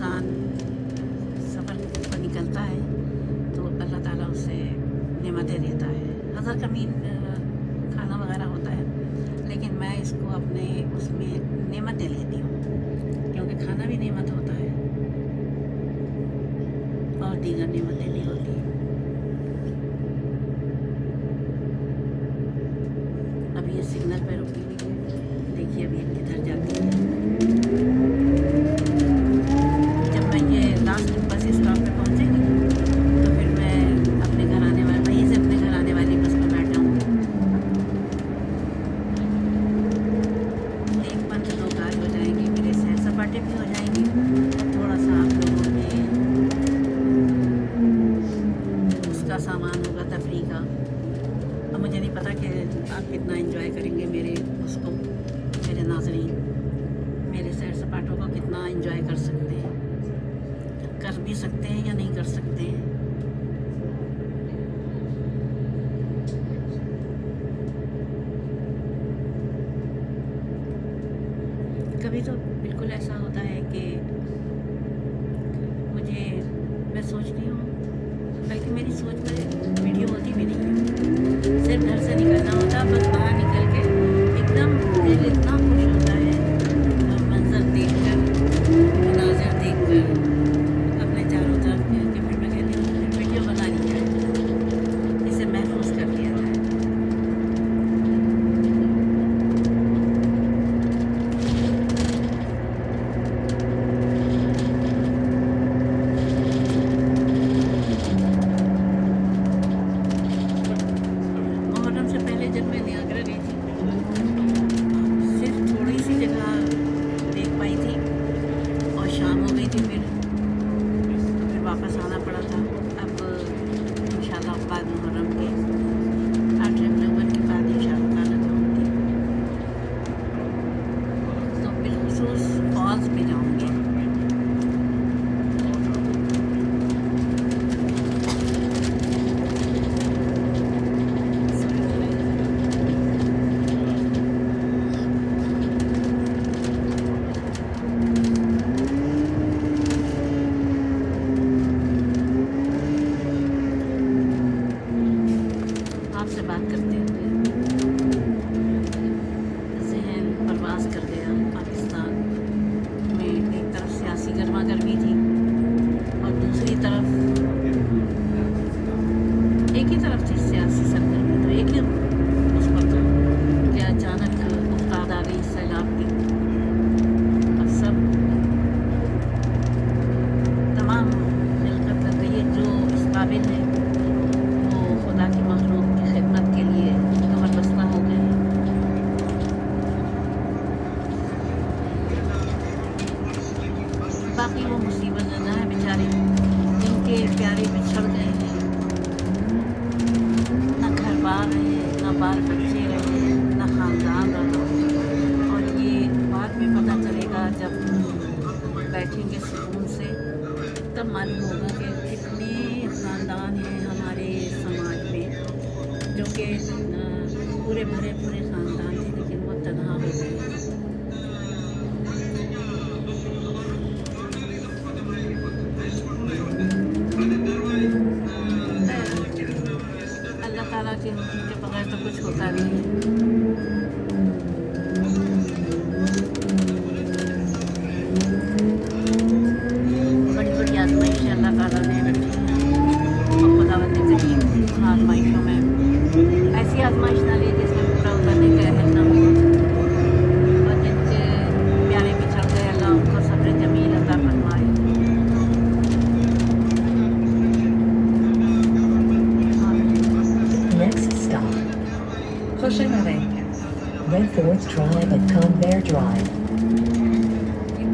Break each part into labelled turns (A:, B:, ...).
A: इंसान सफ़र पर निकलता है तो अल्लाह ताला उसे नेमतें देता है। हज़र कमी खाना वगैरह होता है, लेकिन मैं इसको अपने उसमें नेमतें लेती हूँ, क्योंकि खाना भी नेमत होता है और दीगर नेमतें भी होती हैं। अभी ये सिग्नल पे रुकी हुई है, देखिए अभी ये किधर जाती है। जब मैं ये लास्ट बस स्टॉप पे पहुँचेगी तो फिर मैं अपने घर आने वाले वहीं से अपने घर आने वाली बस में बैठ जाऊँगी। एक पंथ दो काज हो जाएंगे, मेरे सैर सपाटे भी हो जाएंगे और थोड़ा सा आप लोगों के उसका सामान होगा तफरीह का। अब मुझे नहीं पता कि आप कितना एंजॉय करेंगे मेरे उसको, मेरे नाज़रीन मेरे सैर सपाटों को कितना एंजॉय कर सकते हैं, कर भी सकते हैं या नहीं कर सकते हैं। कभी तो बिल्कुल ऐसा होता है कि मैं सोचती हूँ, बल्कि मेरी सोच में वीडियो होती भी नहीं है, सिर्फ घर से निकलना होता है, बस बाहर निकल के एकदम दिल इतना खुश होता है मंजर देखकर, मनाज़िर देखकर अपने चारों तरफ कि फिर मैं कहती हूँ वीडियो बना ली जाए, इसे महफूज कर लिया जाए। मुहर्रम से पहले जब मैं नियाग्रा गई थी, सिर्फ थोड़ी सी जगह देख पाई थी और शाम हो गई थी, फिर वापस आना पड़ा था। अब इंशाल्लाह बाद मुहर्रम के 8 नवंबर के बाद इंशाल्लाह जाऊँगी, तो बिलखुसूस फॉल्स में जाऊँगी। आपसे बात करते हुए ज़हन परवास कर गया पाकिस्तान में। एक तरफ सियासी गर्मा गर्मी थी और दूसरी तरफ एक ही तरफ थी सियासी सरगर्मी, तो एक ही उस पर तो कि अचानक उस्ताद आ गई सैलाब की। अब सब तमाम खिलकत लग गई है, जो इस काबिल है वो खुदा की मखलूक की खिदमत के लिए कमर बस्ता हो गए हैं। बाकी वो मुसीबत ज़दा है बेचारे, जिनके प्यारे बिछड़ गए हैं, ना घर बार रहे, ना बाल बच्चे रहे, ना ख़ानदान रहा। और ये बाद में पता चलेगा जब बैठेंगे सुकून से, तब मालूम होगा कि कितने ख़ानदान हैं हमारे समाज में जो कि पूरे भरे पूरे ख़ानदान थे, लेकिन वो तन्हा हो गए। अल्लाह ताला के हुक्म के बगैर तो कुछ होता नहीं है। बड़ी बड़ी आजमाइशें अल्लाह ताला ने रखी हैं और खुदावंद करीम उन आजमाइशों में ऐसी आजमाइश ना ले जिसमें पूरा उतरने का अहल ना हो, और जिनके प्यारे बिछड़ गए अल्लाह उनको सब्र जमील अता फरमाए।
B: Next stop, Josemaria, Redfords Drive at Convair Drive.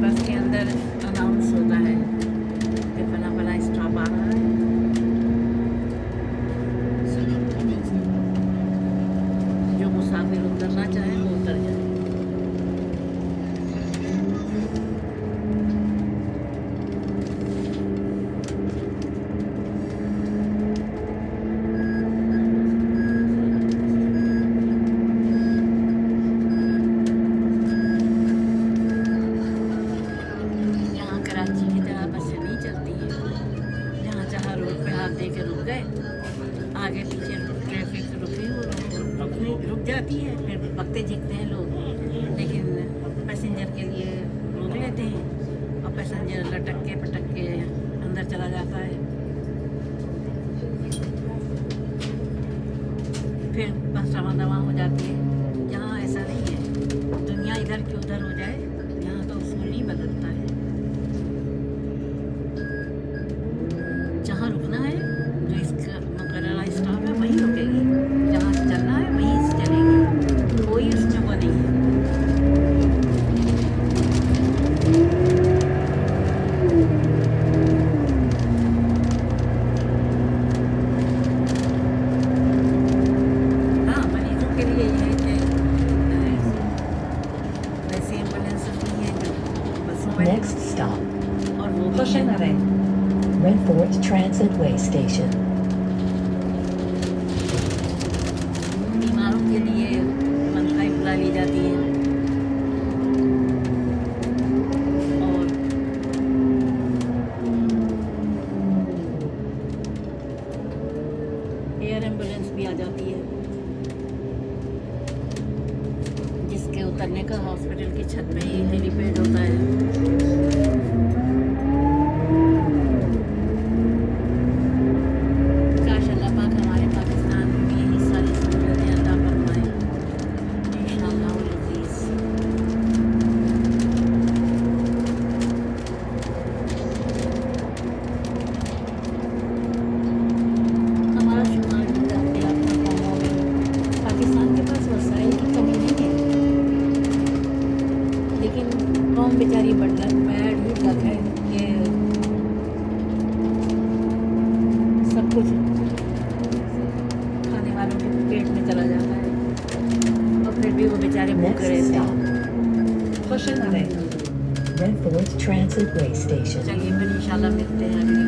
A: बस के अंदर अनाउंस होता है कि फला फला स्टॉप आ रहा है। जो मुसाफिर उतरना चाहे वो उतर जाए। गए, आगे पीछे ट्रैफिक रुकी, वो रुक जाती है, फिर बकते झिकते हैं लोग, लेकिन पैसेंजर के लिए रोक लेते हैं और पैसेंजर लटक के पटक के अंदर चला जाता है। फिर बस रवाना हो जाती है। यहाँ ऐसा नहीं है, दुनिया इधर की उधर हो जाए, यहाँ तो उसूल ही बदलता है। जहाँ रुकना है, जो इसका मुकर्ररा स्टॉप है वहीं रुकेगी, जहाँ से चलना है वहीं से चलेगी, कोई उसमें वो नहीं है। हाँ, मरीजों के लिए ये है कि वैसे एम्बुलेंस भी हैं जो बसों में,
B: Next stop,
A: और वो भी
B: José
A: है
B: Maria. Redford Transitway Station.
A: बीमारों के लिए मनसाई बुला ली जाती है। और एयर एम्बुलेंस भी आ जाती है, जिसके उतरने का हॉस्पिटल की छत पे ही हेलीपैड होता है। काश अल्लाह पाक हमारे पाकिस्तान में भी यही सारी सहूलतें अता फरमाए, इंशाअल्लाह उल अज़ीज़। हमारा शुमार भी अपने अपने कौमों में, पाकिस्तान के पास वसाइल की कमी नहीं है, लेकिन कौम बेचारी बैड ही तक है कि सब कुछ खाने वालों के पेट में चला जाता है, और फिर भी वो बेचारे भूखे
B: Next
A: रहते हैं।
B: stop, José Maria. Redford Transitway Station.
A: चलिए फिर इंशाल्लाह मिलते हैं अगली